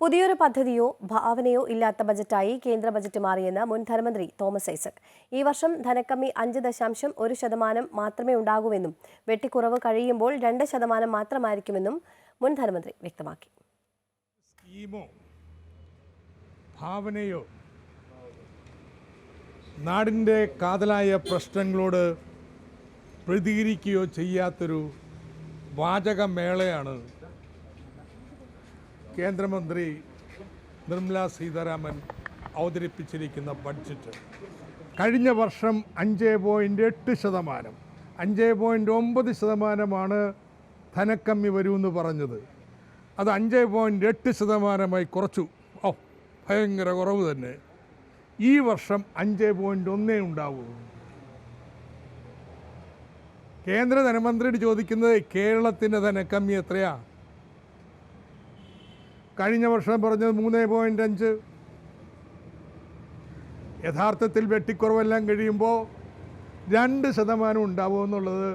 പുതിയൊരു പദ്ധതിയോ ഭാവനയോ ഇല്ലാത്ത ബജറ്റായി കേന്ദ്ര ബജറ്റ് മാറിയെന്ന് മുൻ ധനമന്ത്രി തോമസ് ഐസക്. ഈ വർഷം ധനക്കമ്മി 5.1% മാത്രമേ ഉണ്ടാകൂവെന്നും വെട്ടിക്കുറവ് കഴിയുമ്പോൾ 2% മാത്രമായിരിക്കുമെന്നും മുൻ ധനമന്ത്രി വ്യക്തമാക്കി. സ്കീമോ ഭാവനയോ നാടിൻ്റെ കാതലായ പ്രശ്നങ്ങളോട് പ്രതികരിക്കുകയോ ചെയ്യാത്തൊരു വാചകമേളയാണ് കേന്ദ്രമന്ത്രി നിർമ്മല സീതാരാമൻ അവതരിപ്പിച്ചിരിക്കുന്ന ബഡ്ജറ്റ്. കഴിഞ്ഞ വർഷം 5.8%, 5.9% ധനക്കമ്മി വരുമെന്ന് പറഞ്ഞത്. അത് 5.8% കുറച്ചു. ഭയങ്കര കുറവ് തന്നെ. ഈ വർഷം 5.1 ഉണ്ടാവൂ. കേന്ദ്ര ധനമന്ത്രിയോട് ചോദിക്കുന്നത് കേരളത്തിൻ്റെ ധനക്കമ്മി എത്രയാ? കഴിഞ്ഞ വർഷം പറഞ്ഞത് 3.5. യഥാർത്ഥത്തിൽ വെട്ടിക്കുറവെല്ലാം കഴിയുമ്പോൾ 2% ഉണ്ടാവുമെന്നുള്ളത്